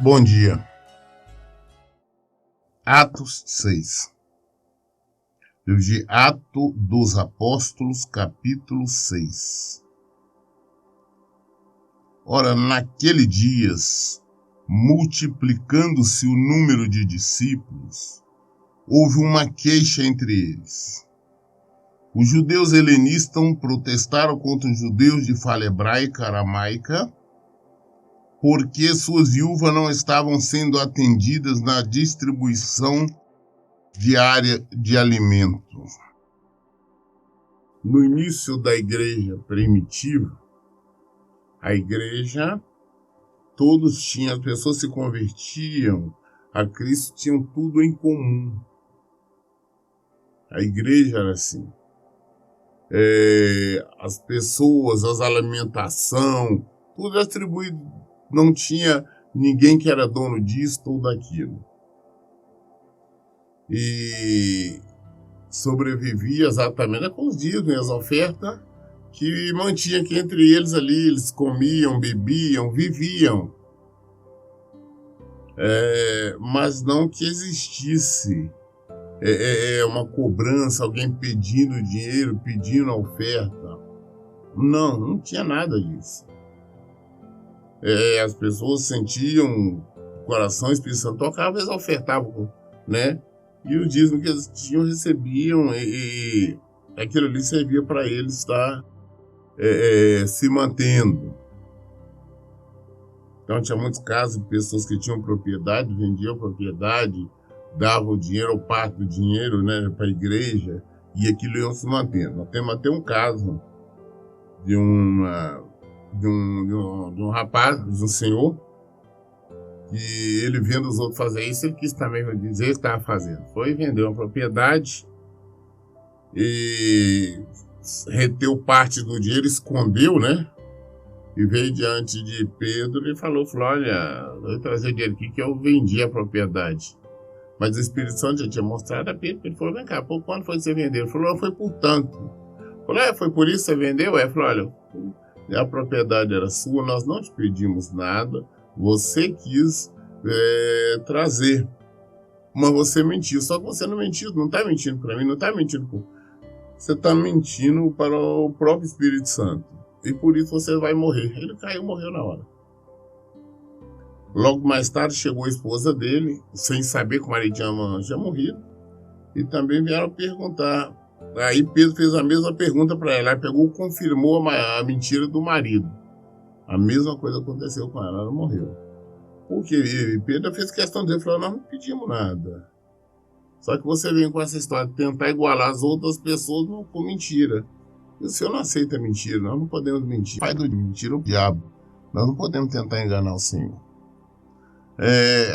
Bom dia. Atos 6. Livro de Atos dos Apóstolos, capítulo 6. Ora, naquele dias, multiplicando-se o número de discípulos, houve uma queixa entre eles. Os judeus helenistas protestaram contra os judeus de fala hebraica aramaica, porque suas viúvas não estavam sendo atendidas na distribuição diária de alimentos. No início da igreja primitiva, a igreja, as pessoas se convertiam a Cristo, tinham tudo em comum. A igreja era assim. As pessoas, as alimentação, tudo atribuído. Não tinha ninguém que era dono disso ou daquilo. E sobrevivia exatamente com os dízimos, as ofertas, que mantinha que entre eles ali, eles comiam, bebiam, viviam. Mas não que existisse uma cobrança, alguém pedindo dinheiro, pedindo oferta. Não tinha nada disso. As pessoas sentiam o coração, o Espírito Santo tocava, eles ofertavam, né? E o dízimo que eles tinham, recebiam, e aquilo ali servia para eles estar se mantendo. Então tinha muitos casos de pessoas que tinham propriedade, vendiam propriedade, davam o dinheiro ou parte do dinheiro, né, para a igreja, e aquilo iam se mantendo. Nós temos até um caso de um rapaz, de um senhor, que ele vendo os outros fazer isso, ele quis também dizer que estava fazendo. Foi vender uma propriedade e reteu parte do dinheiro, escondeu, né? E veio diante de Pedro e falou, olha, eu vou trazer o dinheiro aqui que eu vendi a propriedade. Mas o Espírito Santo já tinha mostrado a Pedro, ele falou, vem cá, por quanto foi que você vendeu? Ele falou, foi por tanto. Falou, foi por isso que você vendeu? Ele falou, olha, a propriedade era sua, nós não te pedimos nada, você quis trazer, mas você mentiu. Só que você não mentiu, não está mentindo para mim, não está mentindo você está mentindo para o próprio Espírito Santo, e por isso você vai morrer. Ele caiu, morreu na hora. Logo mais tarde chegou a esposa dele, sem saber que o marido tinha morrido, e também vieram perguntar. Aí Pedro fez a mesma pergunta para ela, confirmou a mentira do marido. A mesma coisa aconteceu com ela morreu. Porque Pedro fez questão dele, falou, nós não pedimos nada. Só que você vem com essa história de tentar igualar as outras pessoas com mentira. E o Senhor não aceita mentira, nós não podemos mentir. Pai do mentira, o diabo. Nós não podemos tentar enganar o Senhor.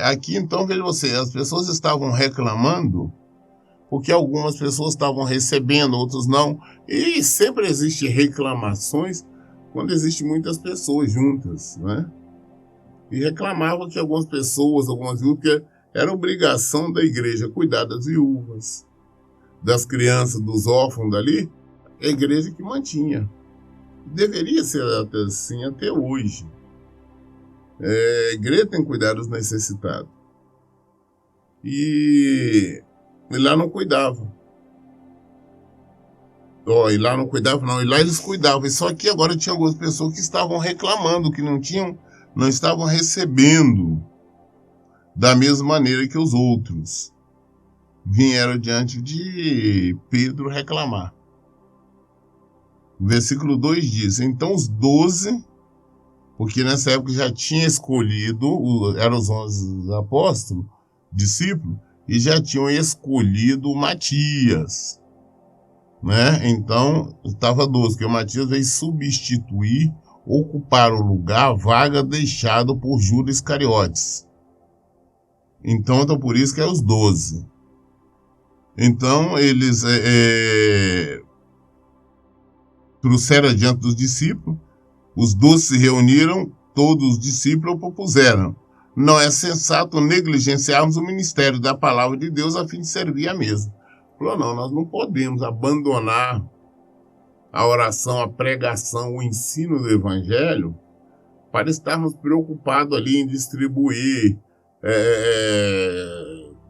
Aqui então, veja você, as pessoas estavam reclamando porque algumas pessoas estavam recebendo, outros não. E sempre existem reclamações quando existem muitas pessoas juntas, né? E reclamavam que algumas pessoas, porque era obrigação da igreja cuidar das viúvas, das crianças, dos órfãos dali, a igreja que mantinha. Deveria ser assim até hoje. A igreja tem que cuidar dos necessitados. E lá não cuidavam. E lá não cuidavam, não. E lá eles cuidavam. E só que agora tinha algumas pessoas que estavam reclamando, que não estavam recebendo da mesma maneira que os outros. Vieram diante de Pedro reclamar. O versículo 2 diz, então os 12, porque nessa época já tinha escolhido, eram os 11 apóstolos, discípulos, e já tinham escolhido Matias, né? Então, estava 12, porque o Matias veio substituir, ocupar o lugar, a vaga deixada por Judas Iscariotes. Então, por isso que é os 12. Então, eles trouxeram adiante dos discípulos, os 12 se reuniram, todos os discípulos propuseram. Não é sensato negligenciarmos o ministério da palavra de Deus a fim de servir a mesa. Falou, não, nós não podemos abandonar a oração, a pregação, o ensino do evangelho para estarmos preocupados ali em distribuir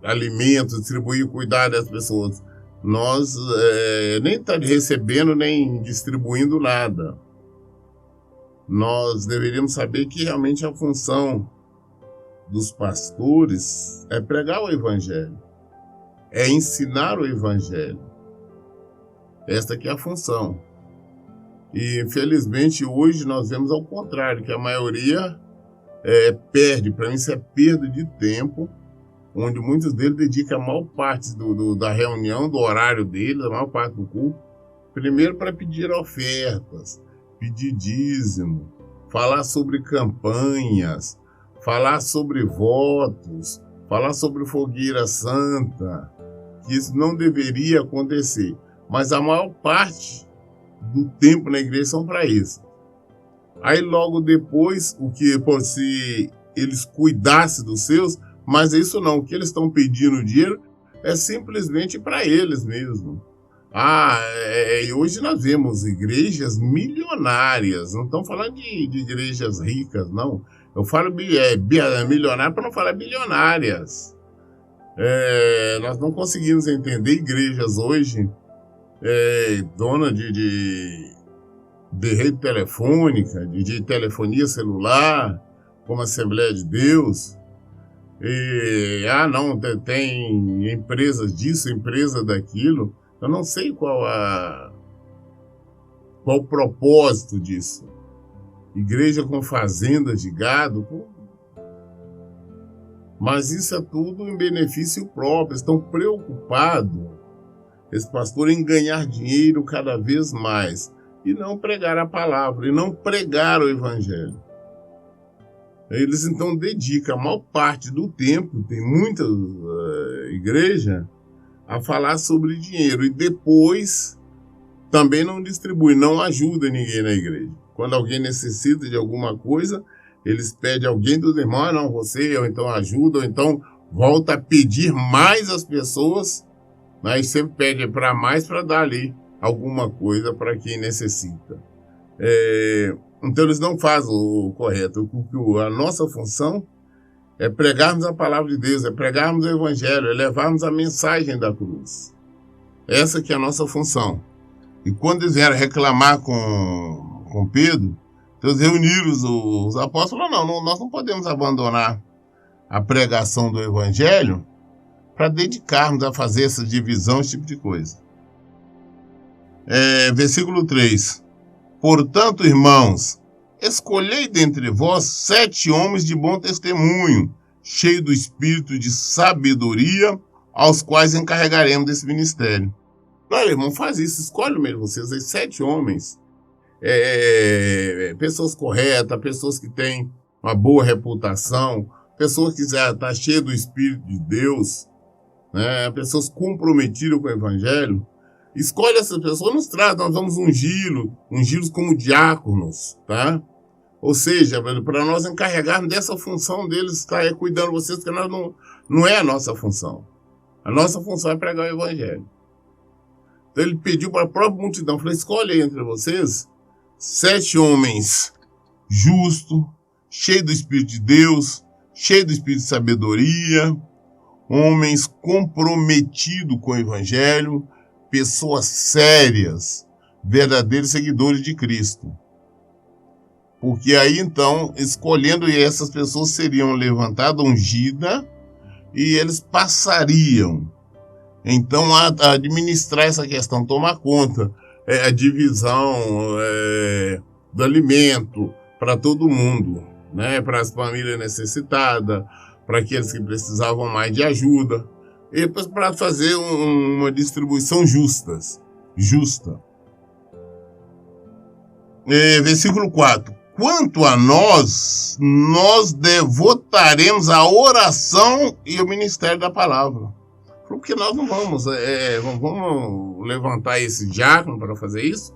alimentos, distribuir, cuidar das pessoas. Nós nem estamos recebendo, nem distribuindo nada. Nós deveríamos saber que realmente a função dos pastores é pregar o evangelho, é ensinar o evangelho. Esta aqui é a função. E, infelizmente, hoje nós vemos ao contrário, que a maioria perde. Para mim, isso é perda de tempo, onde muitos deles dedicam a maior parte da reunião, do horário deles, a maior parte do culto, primeiro para pedir ofertas, pedir dízimo, falar sobre campanhas, falar sobre votos, falar sobre fogueira santa, que isso não deveria acontecer. Mas a maior parte do tempo na igreja são para isso. Aí logo depois, se eles cuidassem dos seus, mas isso não, o que eles estão pedindo dinheiro é simplesmente para eles mesmo. E hoje nós vemos igrejas milionárias, não estamos falando de igrejas ricas, não. Eu falo milionário para não falar bilionárias. Nós não conseguimos entender igrejas hoje, dona de rede telefônica, de telefonia celular, como a Assembleia de Deus. Não, tem empresas disso, empresa daquilo. Eu não sei qual o propósito disso. Igreja com fazendas de gado. Mas isso é tudo em benefício próprio. Estão preocupados, esse pastor, em ganhar dinheiro cada vez mais. E não pregar a palavra, e não pregar o evangelho. Eles então dedicam a maior parte do tempo, tem muita igreja, a falar sobre dinheiro. E depois também não distribui, não ajuda ninguém na igreja. Quando alguém necessita de alguma coisa, eles pedem alguém dos irmãos, não, você, ou então ajuda, ou então volta a pedir mais às pessoas, mas sempre pede para mais para dar ali alguma coisa para quem necessita. Então eles não fazem o correto. A nossa função é pregarmos a palavra de Deus, é pregarmos o evangelho, é levarmos a mensagem da cruz. Essa que é a nossa função. E quando eles vieram reclamar com Pedro, eles reuniram os apóstolos, nós não podemos abandonar a pregação do evangelho para dedicarmos a fazer essa divisão, esse tipo de coisa. Versículo 3. Portanto, irmãos, escolhei dentre vós 7 homens de bom testemunho, cheios do espírito de sabedoria, aos quais encarregaremos desse ministério. Olha, irmão, faz isso, escolhe mesmo vocês, 7 homens, pessoas corretas, pessoas que têm uma boa reputação, pessoas que já estão cheias do Espírito de Deus, né? Pessoas comprometidas com o Evangelho. Escolhe essas pessoas, nos traz, nós vamos ungí-los como diáconos, tá? Ou seja, para nós encarregarmos dessa função deles, estar cuidando de vocês, porque nós não é a nossa função. A nossa função é pregar o Evangelho. Então ele pediu para a própria multidão, falou, escolhe aí entre vocês 7 homens justos, cheios do Espírito de Deus, cheios do Espírito de sabedoria, homens comprometidos com o Evangelho, pessoas sérias, verdadeiros seguidores de Cristo. Porque aí, então, escolhendo, essas pessoas seriam levantadas, ungidas, e eles passariam, então, a administrar essa questão, tomar conta, a divisão do alimento para todo mundo, né? Para as famílias necessitadas, para aqueles que precisavam mais de ajuda, e para fazer uma distribuição justa. Versículo 4. Quanto a nós devotaremos a oração e o ministério da palavra. Porque nós não vamos levantar esse diácono para fazer isso,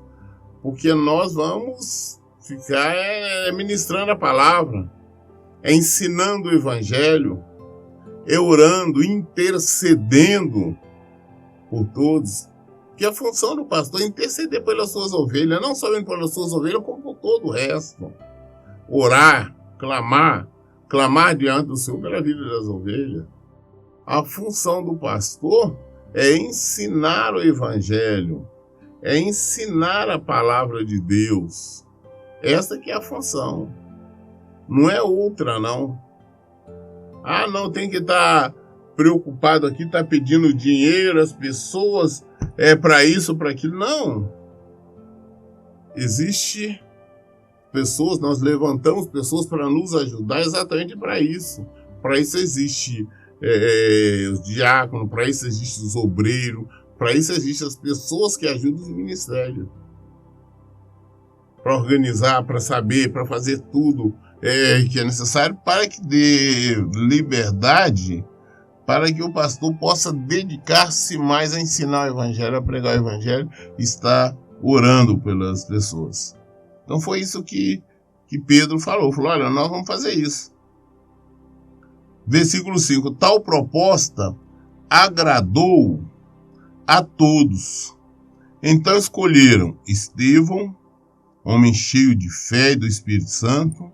porque nós vamos ficar ministrando a palavra, ensinando o evangelho, orando, intercedendo por todos. Que a função do pastor é interceder pelas suas ovelhas, não só pelas suas ovelhas, como por todo o resto. orar, clamar diante do Senhor pela vida das ovelhas. A função do pastor é ensinar o evangelho, é ensinar a palavra de Deus. Essa que é a função. Não é outra, não. Não, tem que estar preocupado aqui, tá pedindo dinheiro, as pessoas, para isso, para aquilo. Não. Existe pessoas, nós levantamos pessoas para nos ajudar exatamente para isso. Para isso existe os diáconos, para isso existe os obreiros, para isso existem as pessoas que ajudam os ministérios. Para organizar, para saber, para fazer tudo que é necessário para que dê liberdade para que o pastor possa dedicar-se mais a ensinar o evangelho, a pregar o evangelho, e estar orando pelas pessoas. Então foi isso que Pedro falou. Falou, olha, nós vamos fazer isso. Versículo 5. Tal proposta agradou a todos. Então escolheram Estevão, homem cheio de fé e do Espírito Santo,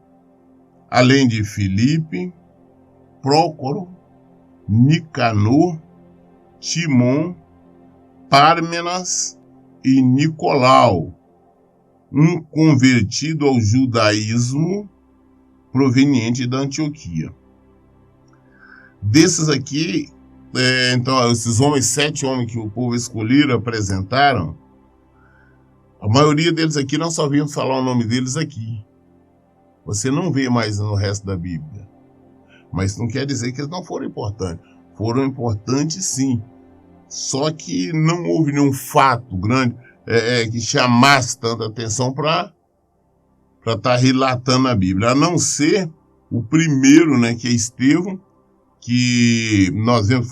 além de Filipe, Prócoro, Nicanor, Timon, Pármenas e Nicolau, um convertido ao judaísmo proveniente da Antioquia. Desses aqui, então, esses 7 homens que o povo escolheram, apresentaram, a maioria deles aqui nós só vimos falar o nome deles aqui. Você não vê mais no resto da Bíblia. Mas não quer dizer que eles não foram importantes. Foram importantes, sim. Só que não houve nenhum fato grande que chamasse tanta atenção para estar relatando a Bíblia. A não ser o primeiro, né, que é Estevão, que nós vemos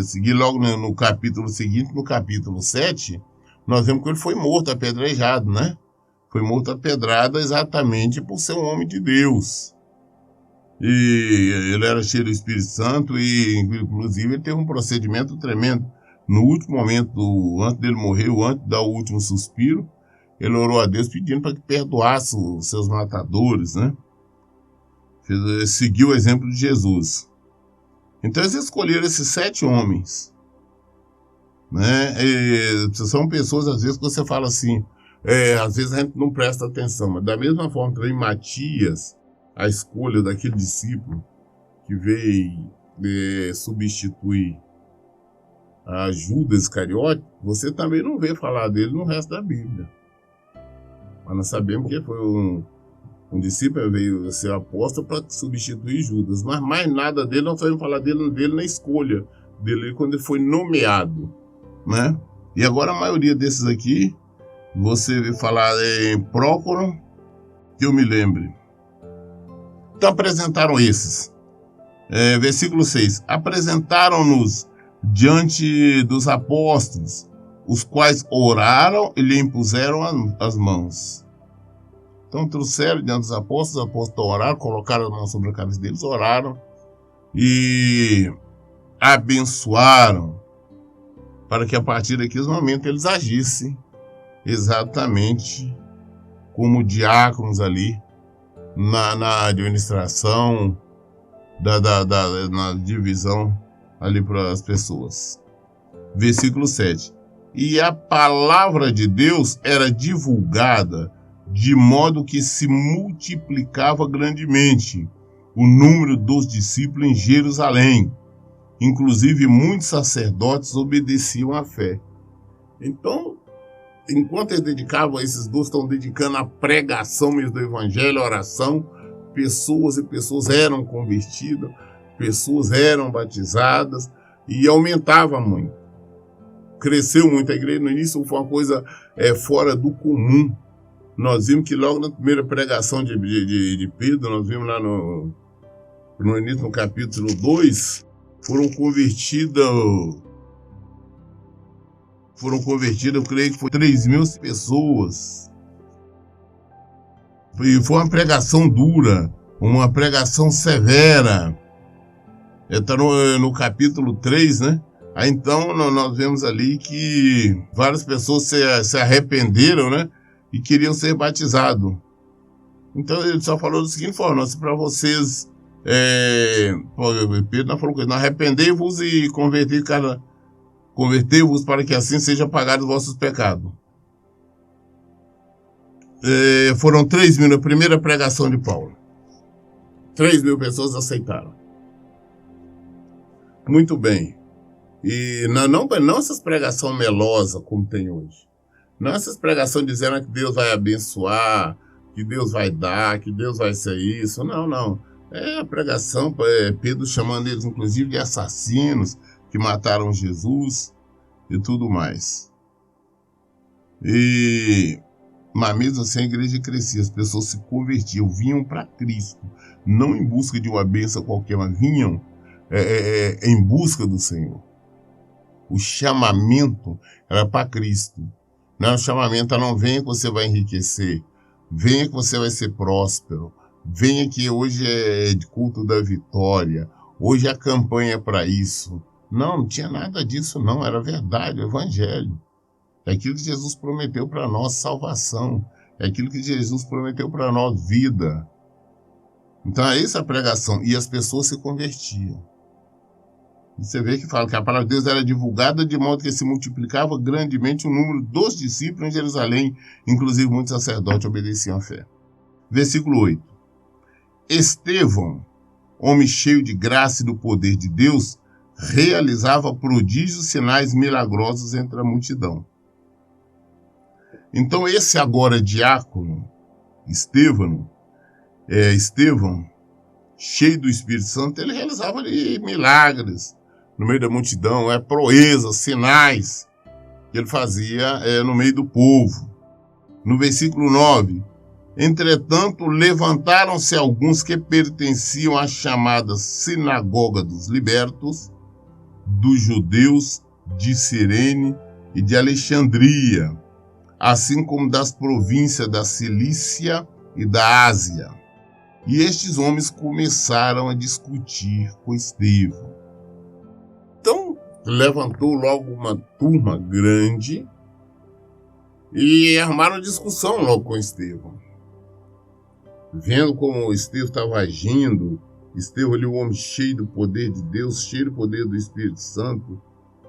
seguir logo no capítulo seguinte, no capítulo 7, nós vemos que ele foi morto, apedrejado, né? Foi morto a pedrada exatamente por ser um homem de Deus. E ele era cheio do Espírito Santo e, inclusive, ele teve um procedimento tremendo. No último momento, antes dele morrer, antes de dar o último suspiro, ele orou a Deus pedindo para que perdoasse os seus matadores, né? Seguiu o exemplo de Jesus. Então, eles escolheram esses 7 homens, né? São pessoas, às vezes, que você fala assim, às vezes a gente não presta atenção, mas da mesma forma também Matias, a escolha daquele discípulo que veio substituir a Judas Iscariote, você também não vê falar dele no resto da Bíblia. Mas nós sabemos que ele foi um discípulo, veio ser apóstolo para substituir Judas, mas mais nada dele, nós vamos falar dele na escolha dele, quando ele foi nomeado, né? E agora a maioria desses aqui, você vê falar em Prócoro, que eu me lembre. Então apresentaram esses. Versículo 6. Apresentaram-nos diante dos apóstolos, os quais oraram e lhe impuseram as mãos. Então trouxeram diante dos apóstolos, os apóstolos oraram, colocaram as mãos sobre a cabeça deles, oraram e abençoaram, para que a partir daquele momento eles agissem exatamente como diáconos ali, na administração, na divisão ali para as pessoas. Versículo 7. E a palavra de Deus era divulgada de modo que se multiplicava grandemente o número dos discípulos em Jerusalém. Inclusive, muitos sacerdotes obedeciam à fé. Então, enquanto eles dedicavam, esses 2 estão dedicando à pregação mesmo do evangelho, à oração, pessoas e pessoas eram convertidas, pessoas eram batizadas e aumentava muito. Cresceu muito a igreja. No início foi uma coisa fora do comum. Nós vimos que logo na primeira pregação de Pedro, nós vimos lá no início, no capítulo 2, foram convertidas, eu creio que foi 3.000 pessoas. E foi uma pregação dura, uma pregação severa. Está no capítulo 3, né? Aí então nós vemos ali que várias pessoas se arrependeram, né? E queriam ser batizados. Então ele só falou da seguinte forma: se para vocês, Pedro não falou coisa, arrependei-vos e convertei-vos para que assim seja pagados os vossos pecados. Foram 3.000 na primeira pregação de Paulo. 3.000 pessoas aceitaram. Muito bem. E não essas pregações melosas como tem hoje. Não essas pregações dizendo que Deus vai abençoar, que Deus vai dar, que Deus vai ser isso. Não. É a pregação, Pedro chamando eles inclusive de assassinos que mataram Jesus e tudo mais. Mas mesmo assim a igreja crescia, as pessoas se convertiam, vinham para Cristo, não em busca de uma bênção qualquer, mas vinham em busca do Senhor. O chamamento era para Cristo. Não, o chamamento não venha que você vai enriquecer, venha que você vai ser próspero, venha que hoje é de culto da vitória, hoje a campanha é para isso. Não tinha nada disso não, era verdade, o evangelho. É aquilo que Jesus prometeu para nós, salvação. É aquilo que Jesus prometeu para nós, vida. Então é essa a pregação. E as pessoas se convertiam. E você vê que fala que a palavra de Deus era divulgada de modo que se multiplicava grandemente o número dos discípulos em Jerusalém. Inclusive muitos sacerdotes obedeciam à fé. Versículo 8. Estevão, homem cheio de graça e do poder de Deus, realizava prodígios, sinais milagrosos entre a multidão. Então esse agora diácono, Estevão, cheio do Espírito Santo, ele realizava ali milagres no meio da multidão, proezas, sinais que ele fazia no meio do povo. No versículo 9, entretanto, levantaram-se alguns que pertenciam à chamada sinagoga dos libertos, dos judeus de Cirene e de Alexandria, assim como das províncias da Cilícia e da Ásia. E estes homens começaram a discutir com Estevão. Então, levantou logo uma turma grande e armaram discussão logo com Estevão. Vendo como Estevão estava agindo, Estevão ali, o homem cheio do poder de Deus, cheio do poder do Espírito Santo,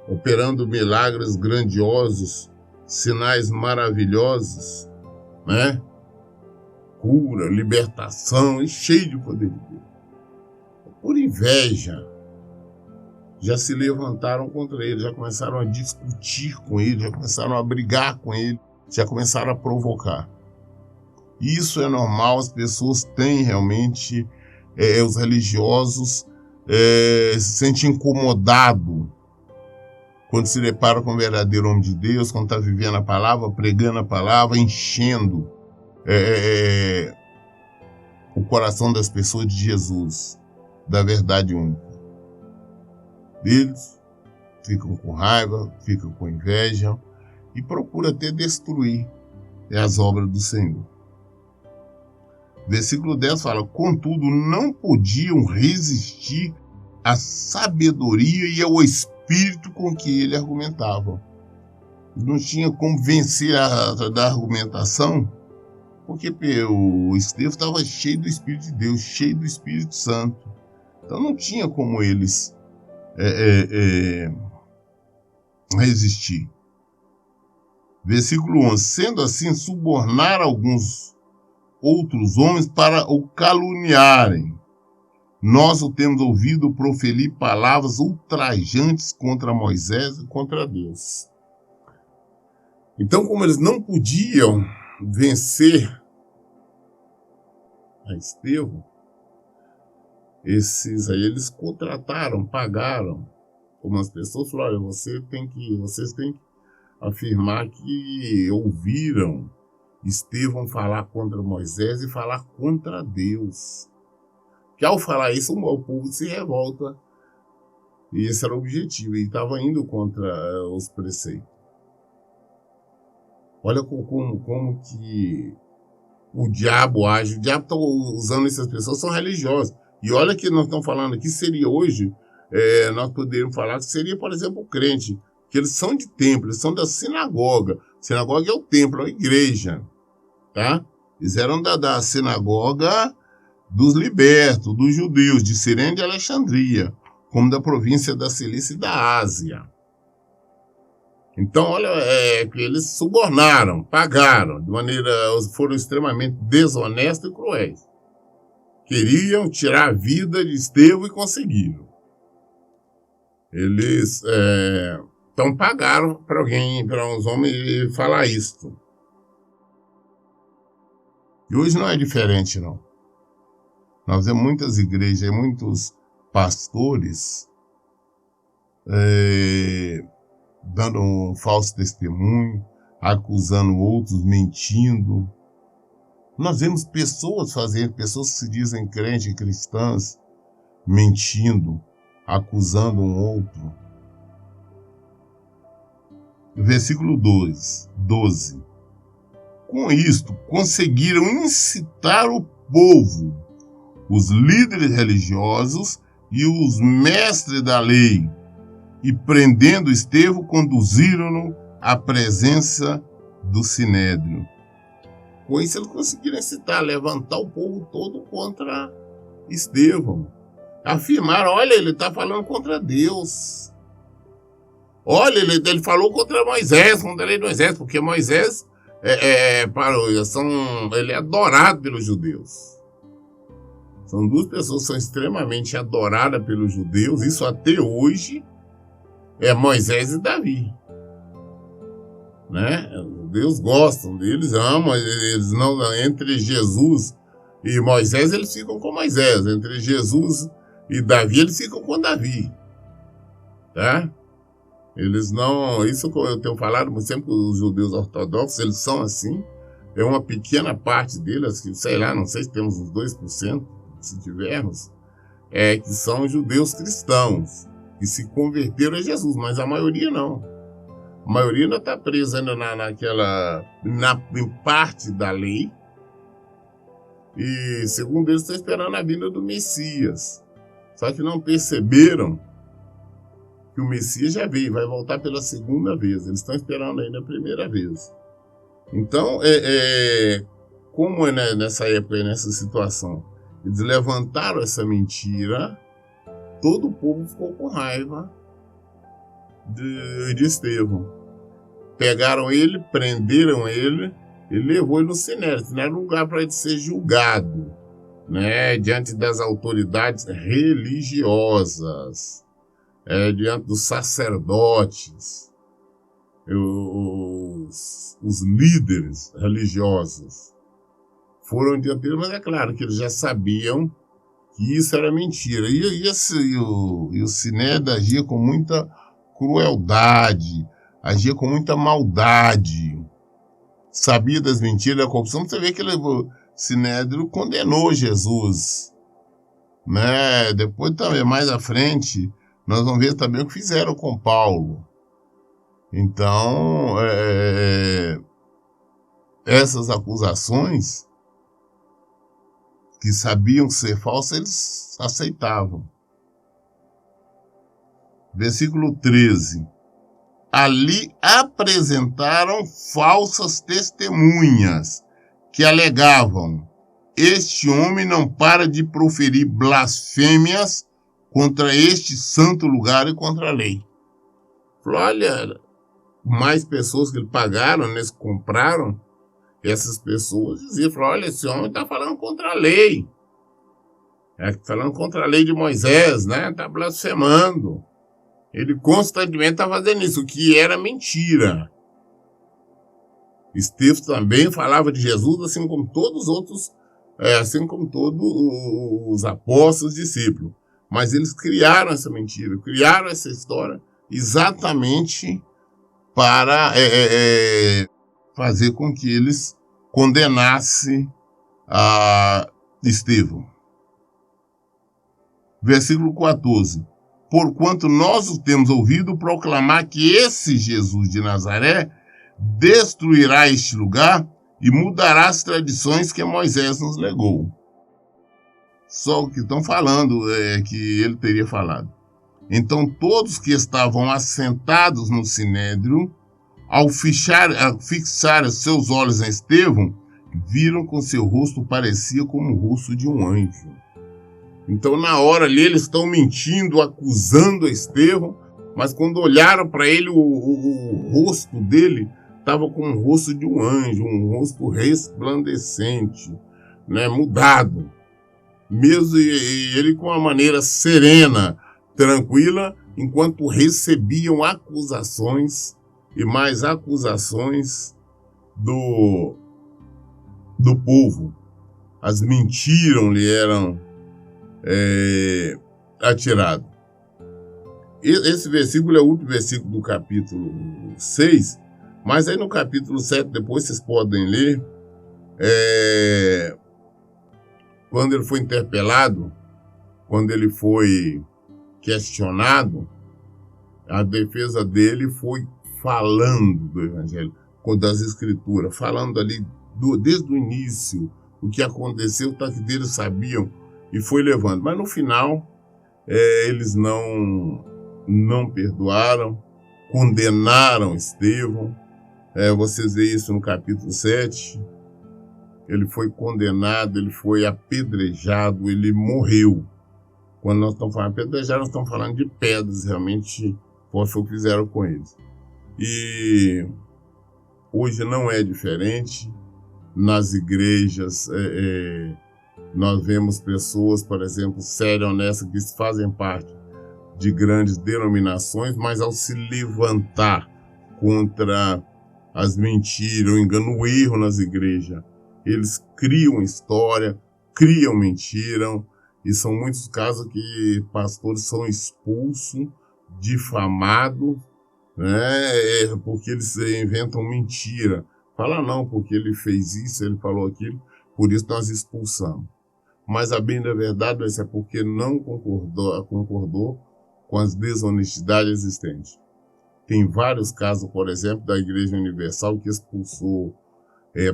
operando milagres grandiosos, sinais maravilhosos, né? Cura, libertação, e cheio de poder de Deus. Por inveja, já se levantaram contra ele, já começaram a discutir com ele, já começaram a brigar com ele, já começaram a provocar. Isso é normal, as pessoas têm realmente, os religiosos se sentem incomodados quando se depara com o verdadeiro homem de Deus, quando está vivendo a palavra, pregando a palavra, enchendo o coração das pessoas de Jesus, da verdade única. Eles ficam com raiva, ficam com inveja e procuram até destruir as obras do Senhor. Versículo 10 fala: contudo, não podiam resistir à sabedoria e ao espírito com que ele argumentava. Não tinha como vencer da argumentação, porque o Estevão estava cheio do Espírito de Deus, cheio do Espírito Santo. Então não tinha como eles resistir. Versículo 11. Sendo assim, subornaram alguns outros homens para o caluniarem. Nós o temos ouvido proferir palavras ultrajantes contra Moisés e contra Deus. Então, como eles não podiam vencer a Estevão, esses aí eles contrataram, pagaram umas pessoas, falaram: olha, vocês têm que afirmar que ouviram Estevão falar contra Moisés e falar contra Deus. Que ao falar isso, o povo se revolta. E esse era o objetivo. Ele estava indo contra os preceitos. Olha como que o diabo age. O diabo está usando essas pessoas, são religiosas. E olha que nós estamos falando aqui, seria hoje, nós poderíamos falar que seria, por exemplo, o crente, que eles são de templo, eles são da sinagoga. Sinagoga é o templo, é a igreja. Tá? Eles eram da sinagoga dos libertos, dos judeus, de Cirene de Alexandria, como da província da Cilícia e da Ásia. Então, olha, que eles subornaram, pagaram, foram extremamente desonestos e cruéis. Queriam tirar a vida de Estevão e conseguiram. Eles então pagaram para uns homens falar isto. E hoje não é diferente, não. Nós vemos muitas igrejas e muitos pastores dando um falso testemunho, acusando outros, mentindo. Nós vemos pessoas que se dizem crentes e cristãs, mentindo, acusando um outro. Versículo 12. Com isto, conseguiram incitar o povo, os líderes religiosos e os mestres da lei, e prendendo Estevão, conduziram-no à presença do Sinédrio. Com isso, eles conseguiram incitar, levantar o povo todo contra Estevão. Afirmaram, olha, ele está falando contra Deus. Olha, ele falou contra Moisés, contra a lei de Moisés, porque Moisés ele é adorado pelos judeus. São duas pessoas que são extremamente adoradas pelos judeus, isso até hoje, é Moisés e Davi. Né? Os judeus gostam deles, amam, eles não, entre Jesus e Moisés, eles ficam com Moisés, entre Jesus e Davi, eles ficam com Davi. Tá? Eles não, isso eu tenho falado sempre com os judeus ortodoxos, eles são assim, é uma pequena parte deles, que sei lá, não sei se temos uns 2%, se tivermos, que são judeus cristãos, que se converteram a Jesus, mas a maioria não. A maioria ainda está presa ainda em parte da lei, e segundo eles estão esperando a vinda do Messias. Só que não perceberam que o Messias já veio, vai voltar pela segunda vez. Eles estão esperando ainda a primeira vez. Então, como nessa época, nessa situação, eles levantaram essa mentira, todo o povo ficou com raiva de Estevão. Pegaram ele, prenderam ele e levou ele no Sinédrio. Não era lugar para ele ser julgado, né, diante das autoridades religiosas, diante dos sacerdotes, os líderes religiosos. Foram diante dele, mas é claro que eles já sabiam que isso era mentira. E o Sinédrio agia com muita crueldade, agia com muita maldade. Sabia das mentiras, da corrupção. Você vê que o Sinédrio condenou Jesus. Né? Depois, também, mais à frente, nós vamos ver também o que fizeram com Paulo. Então, essas acusações que sabiam ser falsas, eles aceitavam. Versículo 13. Ali apresentaram falsas testemunhas que alegavam: este homem não para de proferir blasfêmias contra este santo lugar e contra a lei. Falou, olha, mais pessoas que ele pagaram, né, que compraram, essas pessoas diziam, olha, esse homem está falando contra a lei. Falando contra a lei de Moisés, né? Está blasfemando. Ele constantemente está fazendo isso, o que era mentira. Estevão também falava de Jesus, assim como todos os outros, assim como todos os apóstolos, discípulos. Mas eles criaram essa mentira, criaram essa história exatamente para fazer com que eles condenassem a Estevão. Versículo 14. Porquanto nós o temos ouvido proclamar que esse Jesus de Nazaré destruirá este lugar e mudará as tradições que Moisés nos legou. Só o que estão falando que ele teria falado. Então todos que estavam assentados no Sinédrio, ao fixar seus olhos em Estevão, viram que o seu rosto parecia como o rosto de um anjo. Então, na hora ali, eles estão mentindo, acusando Estevão, mas quando olharam para ele, o rosto dele estava com o rosto de um anjo, um rosto resplandecente, né, mudado. Mesmo e ele com uma maneira serena, tranquila, enquanto recebiam acusações e mais acusações do povo. As mentiras lhe eram atiradas. Esse versículo é o último versículo do capítulo 6, mas aí no capítulo 7, depois vocês podem ler, quando ele foi interpelado, quando ele foi questionado, a defesa dele foi falando do Evangelho, das Escrituras, falando ali desde o início, o que aconteceu, tá, que eles sabiam, e foi levando. Mas no final, eles não perdoaram, condenaram Estevão. Vocês veem isso no capítulo 7. Ele foi condenado, ele foi apedrejado, ele morreu. Quando nós estamos falando de apedrejado, nós estamos falando de pedras, realmente foi o que fizeram com eles. E hoje não é diferente. Nas igrejas, nós vemos pessoas, por exemplo, sérias, honestas, que fazem parte de grandes denominações, mas ao se levantar contra as mentiras, o engano, o erro nas igrejas, eles criam história, criam mentira, e são muitos casos que pastores são expulsos, difamados, né, porque eles inventam mentira. Fala não, porque ele fez isso, ele falou aquilo, por isso nós expulsamos. Mas a bem da verdade é porque não concordou com as desonestidades existentes. Tem vários casos, por exemplo, da Igreja Universal que expulsou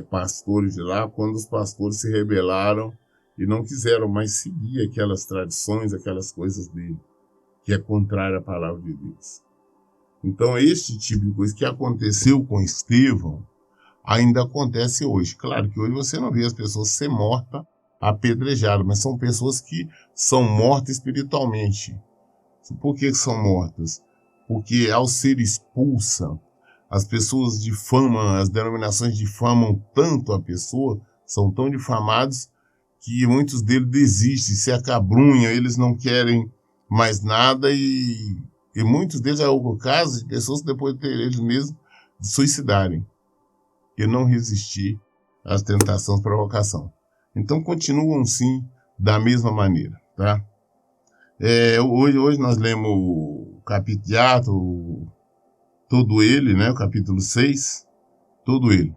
pastores de lá, quando os pastores se rebelaram e não quiseram mais seguir aquelas tradições, aquelas coisas dele, que é contrária à palavra de Deus. Então, este tipo de coisa que aconteceu com Estevão ainda acontece hoje. Claro que hoje você não vê as pessoas ser mortas, apedrejadas, mas são pessoas que são mortas espiritualmente. Por que são mortas? Porque ao ser expulsa, as pessoas difamam, as denominações difamam tanto a pessoa, são tão difamados, que muitos deles desistem, se acabrunham, eles não querem mais nada, e muitos deles é o caso de pessoas que depois de ter eles mesmos de suicidarem e não resistir às tentações, provocação. Então continuam sim da mesma maneira, tá? Hoje nós lemos o capítulo de Atos, todo ele, né? O capítulo 6, todo ele.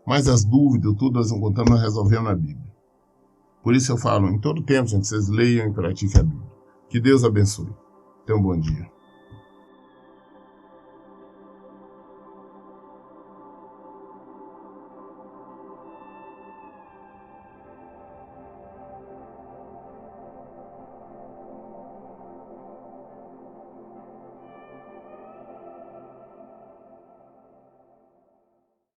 Mas as dúvidas, tudo nós encontramos, nós resolvemos na Bíblia. Por isso eu falo, em todo tempo, gente, vocês leiam e pratiquem a Bíblia. Que Deus abençoe. Tenham um bom dia.